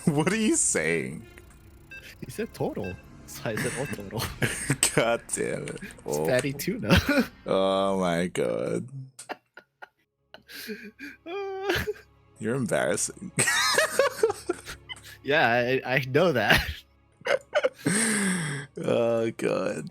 What are you saying? He said Toro. So I said, oh, Toro. God damn it. It's fatty tuna. Oh my god. You're embarrassing. Yeah, I know that. Oh god.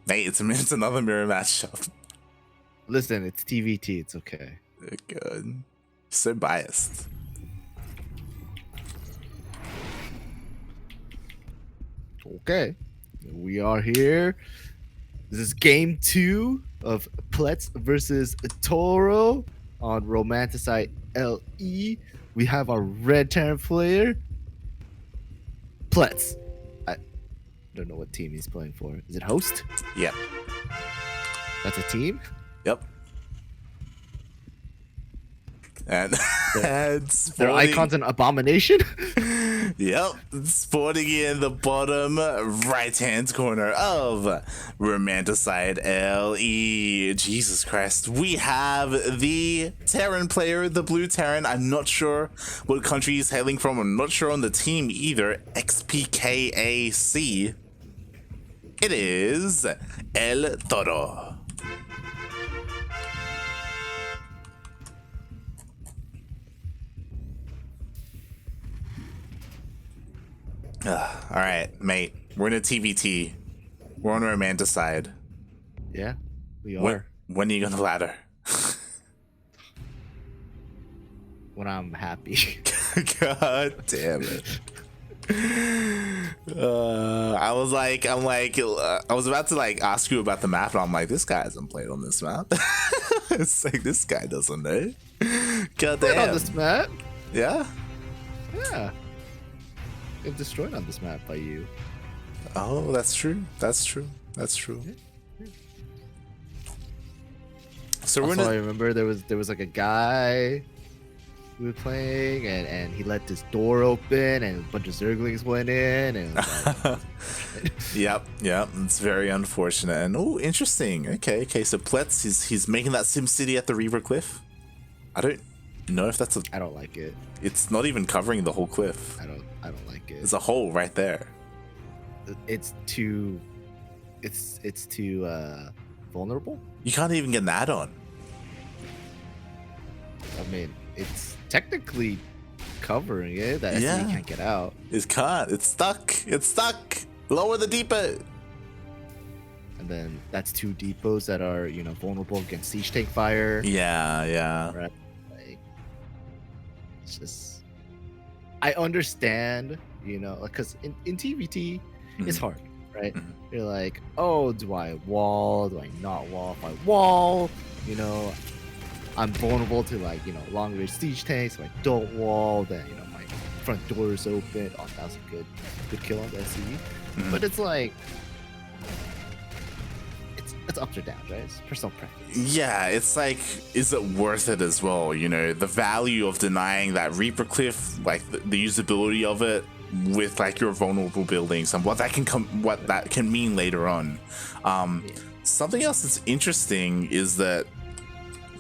Mate, it's another mirror matchup. Listen, it's TvT. It's okay. Oh god. So biased. Okay. We are here. This is game 2 of Pletz versus Toro on Romanticide LE. We have our red Terran player, Pletz. I don't know what team he's playing for. Is it host? Yep. That's a team? Yep. And, Their icon's an abomination? Yep, sporting in the bottom right-hand corner of Romanticide LE. Jesus Christ. We have the Terran player, the blue Terran. I'm not sure what country he's hailing from. I'm not sure on the team either. XPKAC. It is El Toro. All right, mate. We're in a TvT. We're on Romanticide. Yeah, we are. When are you gonna ladder? When I'm happy. God damn it. I was about to ask you about the map, and I'm like, this guy hasn't played on this map. It's like, this guy doesn't know. God damn. On this map? Yeah? Yeah. Get destroyed on this map by you. Oh, that's true. That's true. That's true. So also, I remember there was like a guy we were playing, and he left his door open, and a bunch of Zerglings went in, and Yep. It's very unfortunate. And oh, interesting. Okay. So Pletz, he's making that Sim City at the Reaver Cliff. I don't know if that's I don't like it. It's not even covering the whole cliff. I don't like it. There's a hole right there. It's too vulnerable. You can't even get an add-on. I mean, it's technically covering it. That SCV can't get out. It can't. It's stuck. Lower the depot. And then that's 2 depots that are, vulnerable against siege tank fire. Yeah. Right. Like, it's just, I understand, because in TvT, it's hard, right? You're like, oh, do I wall? Do I not wall? If I wall, I'm vulnerable to long range siege tanks. If I don't wall, then my front door is open. Oh, that was a good kill on the SCV. But it's like, it's ups or downs, right? It's personal preference. Yeah, it's like, is it worth it as well? The value of denying that Reaper Cliff, the usability of it with your vulnerable buildings and what that can mean later on. Something else that's interesting is that,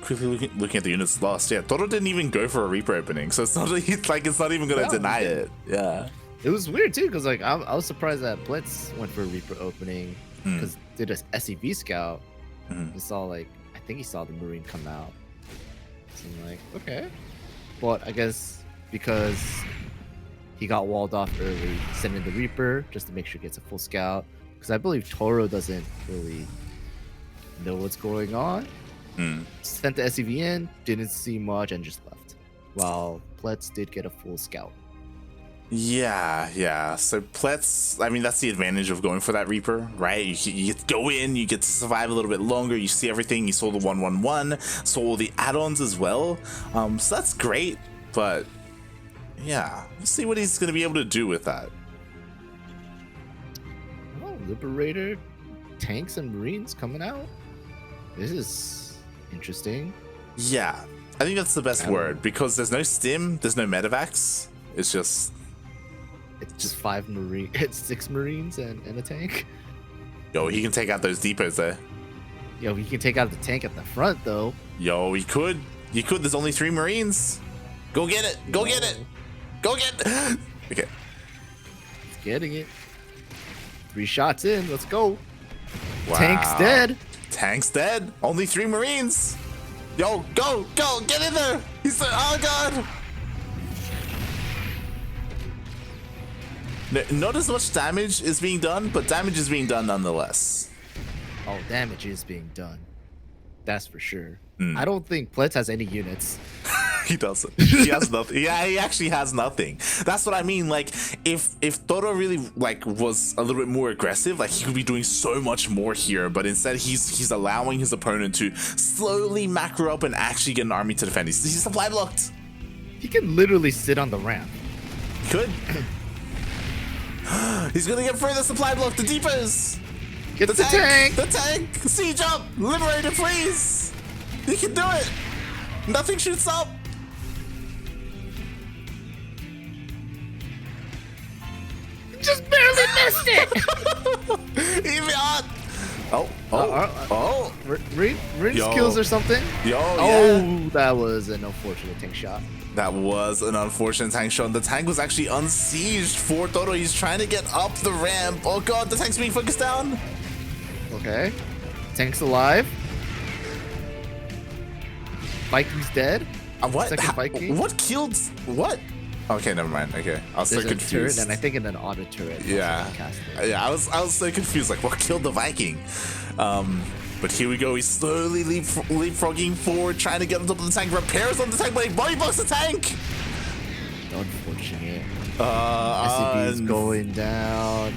quickly looking at the units lost, Toro didn't even go for a Reaper opening, so it's not even gonna deny it. Yeah, it was weird too, because I was surprised that Blitz went for a Reaper opening, because did a SCV scout. He saw I think he saw the Marine come out, so I'm like, okay, but I guess because he got walled off early, send in the Reaper just to make sure he gets a full scout, because I believe Toro doesn't really know what's going on. Sent the SCV in, didn't see much, and just left. While Pletz did get a full scout. Yeah. So Pletz, I mean, that's the advantage of going for that Reaper, right? You go in, you get to survive a little bit longer, you see everything, you saw the 111, saw all the add-ons as well. So that's great, but yeah, let's see what he's going to be able to do with that. Oh, Liberator, tanks and Marines coming out. This is interesting. Yeah, I think that's the best word, because there's no stim, there's no medevacs. It's just 5 Marine. It's 6 Marines and a tank. Yo, he can take out those depots there. Yo, he can take out the tank at the front though. Yo, he could. There's only 3 Marines. Go get it. Go get it. Go get it. Okay. He's getting it. 3 shots in. Let's go. Wow. Tank's dead. Tank's dead. Only 3 Marines. Yo, go. Get in there. He's there. Oh, God. Not as much damage is being done, but damage is being done nonetheless. Oh, damage is being done. That's for sure. I don't think Pletz has any units. He doesn't. He has nothing. Yeah, he actually has nothing. That's what I mean. Like, if Toro really like was a little bit more aggressive, like he could be doing so much more here. But instead, he's allowing his opponent to slowly macro up and actually get an army to defend. He's supply blocked. He can literally sit on the ramp. Could. He's gonna get further supply blocked. The deepers. Get the tank. The tank. Siege up. Liberate it, please. He can do it. Nothing shoots up. Just barely missed it. Even on. Rinse kills or something. Yeah. That was an unfortunate tank shot. That was an unfortunate tank shot. The tank was actually unsieged for Toro. He's trying to get up the ramp. Oh god, the tank's being focused down. Okay. Tank's alive. Viking's dead. What? Second Viking. What killed? What? Okay, never mind. Okay, I was There's so confused. Turret and I think in an auto turret. Yeah, I was so confused. Like, what killed the Viking? But here we go. He's slowly leapfrogging forward, trying to get on top of the tank. Repairs on the tank, but he body blocks the tank. Unfortunate. SCV's going down.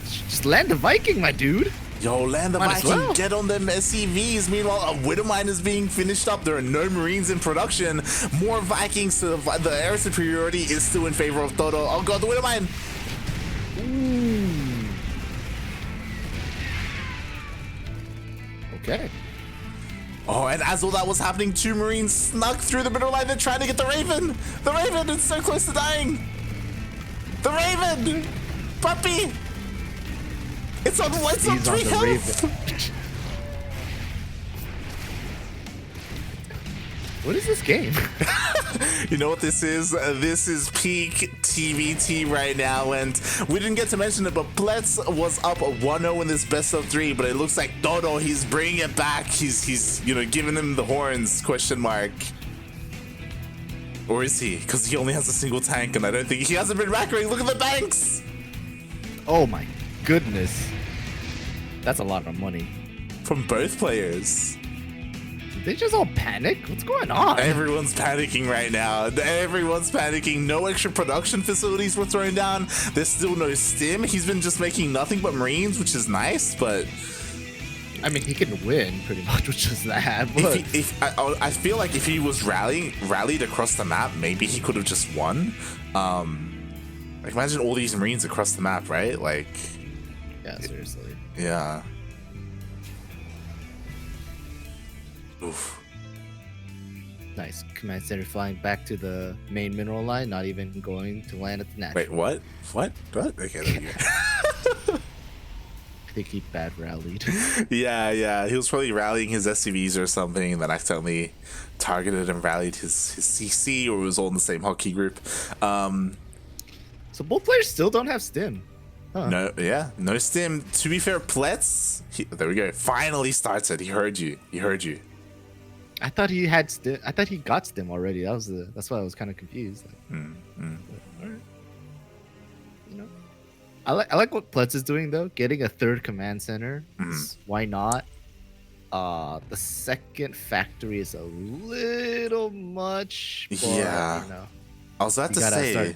Just land the Viking, my dude. Yo, land the Viking, well. Get on them SCVs. Meanwhile, a Widowmine is being finished up. There are no Marines in production. More Vikings to the air superiority is still in favor of Toro. Oh god, the Widowmine. Ooh. Okay. Oh, and as all that was happening, 2 Marines snuck through the middle line. They're trying to get the Raven. The Raven is so close to dying. The Raven. Puppy. It's on 3 health. What is this game? You know what this is? This is peak TvT right now, and we didn't get to mention it, but Pletz was up 1-0 in this best of 3, but it looks like Toro, he's bringing it back. He's giving him the horns, question mark. Or is he? Because he only has a single tank, and I don't think he hasn't been macroing. Look at the banks. Oh my goodness. That's a lot of money. From both players. Did they just all panic? What's going on? Everyone's panicking right now. Everyone's panicking. No extra production facilities were thrown down. There's still no stim. He's been just making nothing but Marines, which is nice, but... I mean, he can win pretty much, which is that. But... I feel like if he was rallied across the map, maybe he could have just won. Like, imagine all these Marines across the map, right? Like... Yeah, seriously. Yeah. Oof. Nice. Command center flying back to the main mineral line, not even going to land at the natural. Wait, what? What? Okay, there you go. I think he bad rallied. Yeah. He was probably rallying his SCVs or something, and then accidentally targeted and rallied his CC, or it was all in the same hockey group. So both players still don't have stim. Huh. No stim. To be fair, Pletz, there we go. Finally starts it. He heard you. I thought he had stim. I thought he got stim already. That's why I was kind of confused. But, all right. I like what Pletz is doing though. Getting a 3rd command center. Why not? The 2nd factory is a little much. But, yeah. I was about to say,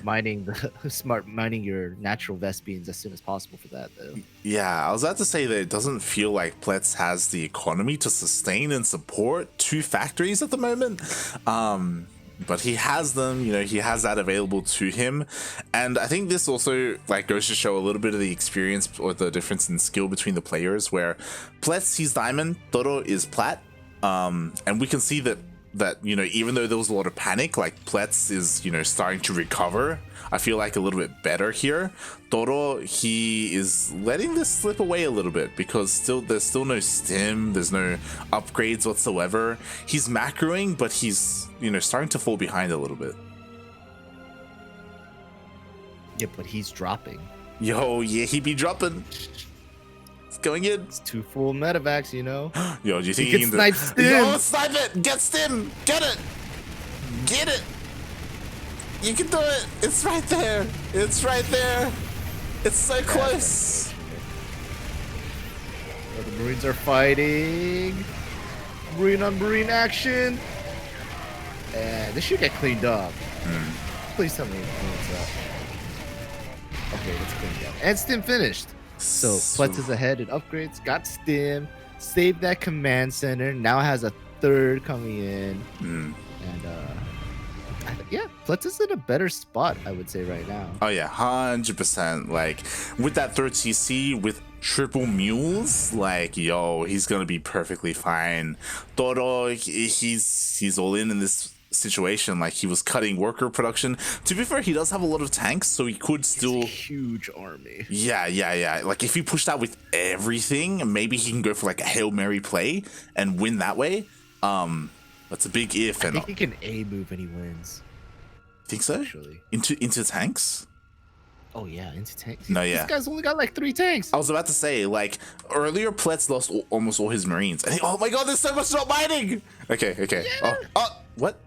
start mining your natural Vespians as soon as possible for that, though. Yeah, I was about to say that it doesn't feel like Pletz has the economy to sustain and support 2 factories at the moment. But he has them, he has that available to him. And I think this also goes to show a little bit of the experience or the difference in skill between the players, where Pletz, he's diamond, Toro is plat. And we can see that that, you know, even though there was a lot of panic, like Pletz is, you know, starting to recover. I feel like a little bit better here. Toro, he is letting this slip away a little bit because there's still no stim, there's no upgrades whatsoever. He's macroing, but he's, you know, starting to fall behind a little bit. Yeah, but he's dropping. Yo, yeah, he be dropping. It's going in. It's 2 full metavacs, you know? Yo, do you think he can snipe stim? Yo, snipe it! Get stim! Get it! Get it! You can do it! It's right there! It's right there! It's so close! Oh, the Marines are fighting! Marine on Marine action! And this should get cleaned up. Please tell me it cleans up. Okay, let's clean it up. And stim finished! So, Pletz is ahead in upgrades, got stim, saved that command center, now has a third coming in. And, yeah, Pletz is in a better spot, I would say, right now. Oh yeah, 100%. Like, with that third CC, with triple mules, like, yo, he's gonna be perfectly fine. Toro, he's all in this situation. Like, he was cutting worker production. To be fair, he does have a lot of tanks, so he could still... huge army. Yeah. Like, if he pushed out with everything, maybe he can go for, like, a Hail Mary play and win that way. That's a big if. I think he can A move and he wins. Think so? Actually. Into tanks? Oh yeah, into tanks. No, yeah. This guy's only got like 3 tanks. I was about to say, like, earlier Pletz lost almost all his Marines. And oh my god, there's so much not mining! Okay. Yeah. What?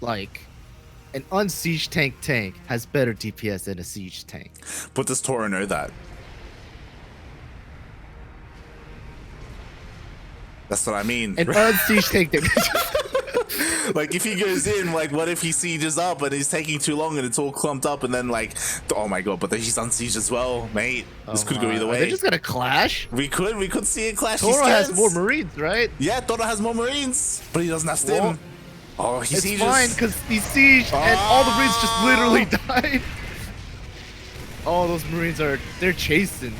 Like, an unsiege tank has better DPS than a siege tank. But does Toro know that? That's what I mean. An unsiege tank. Like, if he goes in, like, what if he sieges up and he's taking too long and it's all clumped up and then, like, oh my god, but then he's on siege as well, mate. This could go either way. They're just gonna clash? We could see it clash. Toro has more Marines, right? Yeah, Toro has more Marines, but he doesn't have stim. Well, oh, he sieges. It's fine, because he's siege and all the Marines just literally died. All those Marines they're chasing.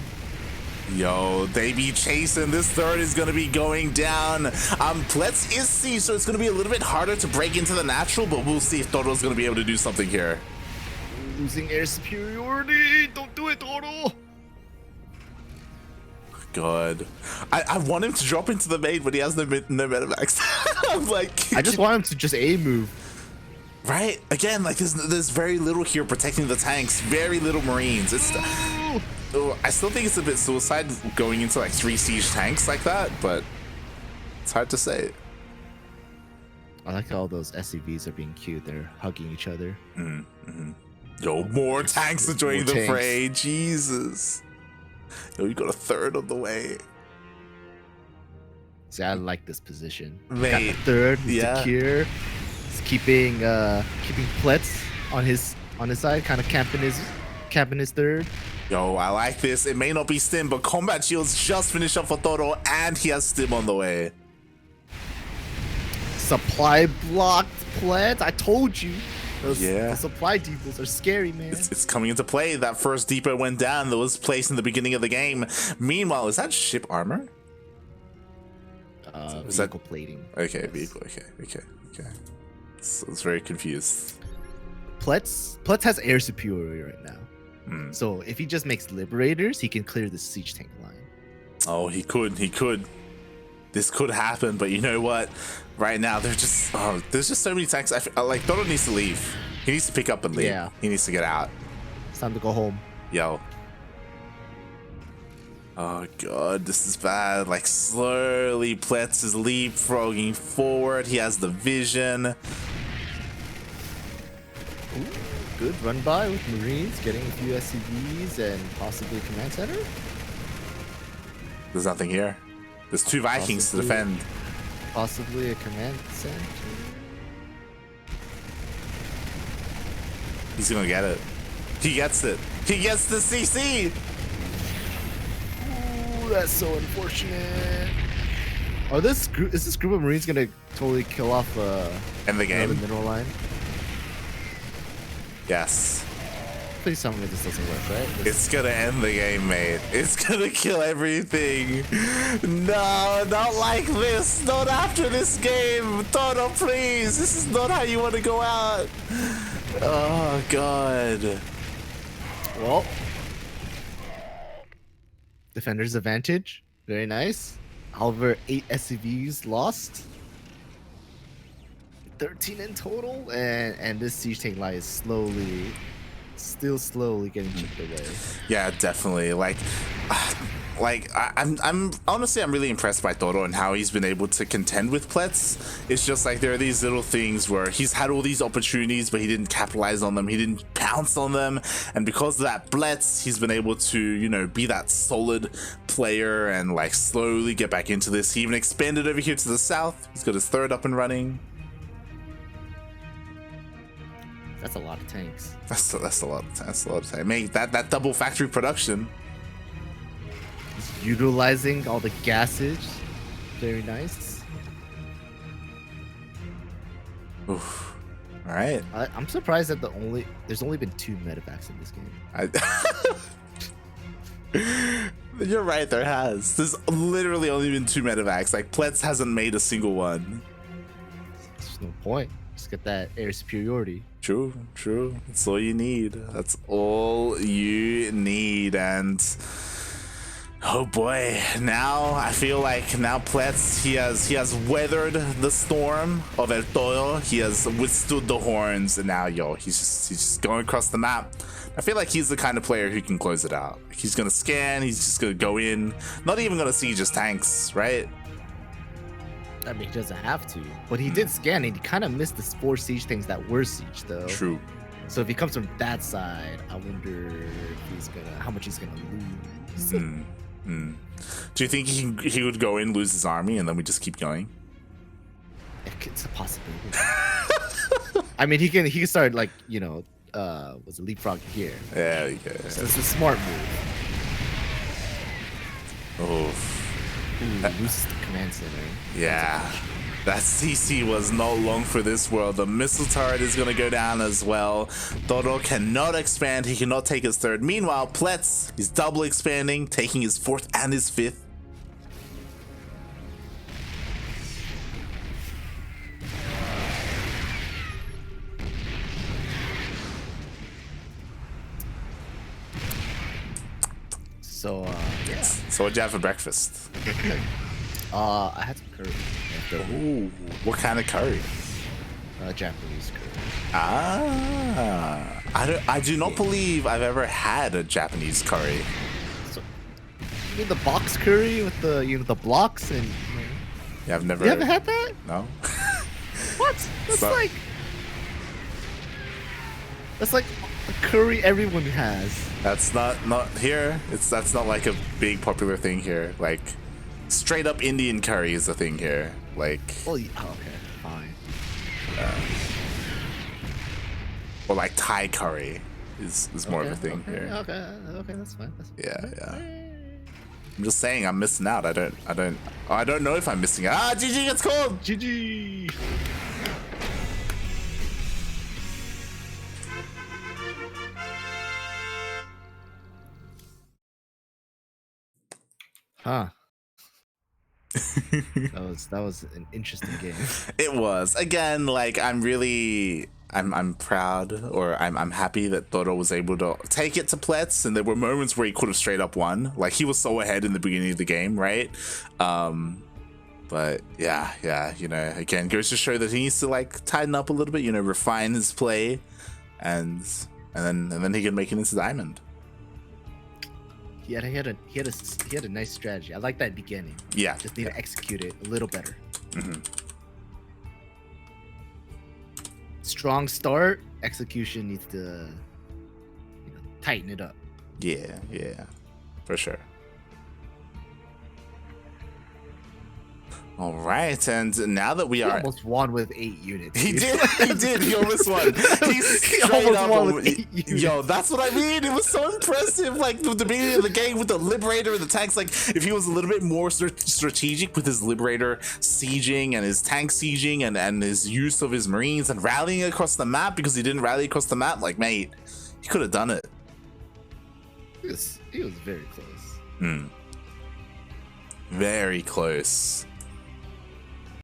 Yo, they be chasing. This third is going to be going down. Pletz is siege, so it's going to be a little bit harder to break into the natural, but we'll see if Toro's going to be able to do something here. Losing air superiority. Don't do it, Toro. God. I want him to drop into the main, but he has no metamax. I'm like... I just want him to just A move. Right? Again, like, there's very little here protecting the tanks. Very little Marines. It's... I still think it's a bit suicide going into like 3 siege tanks like that, but it's hard to say. I like how all those SCVs are being cute. They're hugging each other. Yo, more tanks are joining the fray. Jesus. Yo, you got a third on the way. See, I like this position. Mate, got the third, secure. He's keeping Pletz on his side, kind of camping his third. Yo, I like this. It may not be stim, but combat shields just finished up for Toro, and he has stim on the way. Supply blocked Pletz. I told you. The supply depots are scary, man. It's coming into play. That first depot went down that was placed in the beginning of the game. Meanwhile, is that ship armor? Vehicle plating. Okay, yes. Vehicle. Okay. So I was very confused. Pletz has air superiority right now. So if he just makes liberators, he can clear the siege tank line. Oh, he could. This could happen, but you know what? Right now, there's just so many tanks. Like, Toro needs to leave. He needs to pick up and leave. Yeah. He needs to get out. It's time to go home. Yo. Oh god, this is bad. Like, slowly Pletz is leapfrogging forward. He has the vision. Ooh, good run by with Marines, getting a few SCVs and possibly a command center. There's nothing here. There's 2 Vikings to defend. Possibly a command center. He's gonna get it. He gets it. He gets the CC. Ooh, that's so unfortunate. Is this group of Marines gonna totally kill off in the game mineral line? Yes. Please tell me this doesn't work, right? It's gonna end the game, mate. It's gonna kill everything. No, not like this. Not after this game. Toro, please. This is not how you want to go out. Oh, God. Well, defender's advantage. Very nice. However, 8 SCVs lost. 13 in total, and this siege tank line is still slowly getting chipped away. Yeah, definitely. I'm honestly, I'm really impressed by Toro and how he's been able to contend with Pletz. It's just like there are these little things where he's had all these opportunities, but he didn't capitalize on them. He didn't pounce on them, and because of that Pletz, he's been able to, you know, be that solid player and like slowly get back into this. He even expanded over here to the south. He's got his third up and running. That's a lot of tanks. That's a lot of tanks. Mate, that double factory production. He's utilizing all the gases. Very nice. Oof. All right. I'm surprised that there's only been 2 medevacs in this game. You're right, there has. There's literally only been 2 medevacs. Like, Pletz hasn't made a single one. There's no point. Just get that air superiority. True. That's all you need. That's all you need. And oh boy, now I feel like now Pletz, he has weathered the storm of El Toro. He has withstood the horns, and now he's just going across the map. I feel like he's the kind of player who can close it out. He's gonna scan. He's just gonna go in. Not even gonna siege his tanks, right? I mean, he doesn't have to, but he did scan and he kind of missed the 4 siege things that were siege though. True. So if he comes from that side, I wonder if how much he's gonna lose. Do you think he would go in, lose his army, and then we just keep going? It's a possibility. I mean, he can start like, you know, was a leapfrog here. Yeah. So it's a smart move. Oh. Loses the command center. Yeah, that CC was not long for this world. The missile turret is gonna go down as well. Toro cannot expand. He cannot take his 3rd. Meanwhile, Pletz is double expanding, taking his 4th and his 5th. So yeah. So what'd you have for breakfast? I had some curry. Ooh, what kind of curry? Japanese curry. I do not believe I've ever had a Japanese curry. So, you mean the box curry with the blocks and? Yeah, I've never. You haven't had that? No. What? That's like a curry everyone has. That's not here. That's not like a big popular thing here. Like, straight up Indian curry is a thing here. Like. Well, okay, fine. Or like Thai curry is more of a thing here. Okay, that's fine. Yeah. I'm just saying, I'm missing out. I don't know if I'm missing out. GG gets called. GG. Huh. that was an interesting game. It was. Again, like I'm proud, or I'm happy that Toro was able to take it to Pletz, and there were moments where he could have straight up won. Like he was so ahead in the beginning of the game, right? But yeah, you know, again, goes to show that he needs to like tighten up a little bit, you know, refine his play, and then he can make it into Diamond. He had a nice strategy. I like that beginning. Yeah. Just need to execute it a little better. Mm-hmm. Strong start. Execution needs to tighten it up. Yeah, for sure. All right, and now that we almost won with 8 units. He did. He almost won. He almost won with 8 units. Yo, that's what I mean. It was so impressive. Like the beginning of the game with the Liberator and the tanks. Like if he was a little bit more strategic with his Liberator sieging and his tank sieging and his use of his Marines and rallying across the map, because he didn't rally across the map. Like, mate, He could have done it. He was very close. Very close.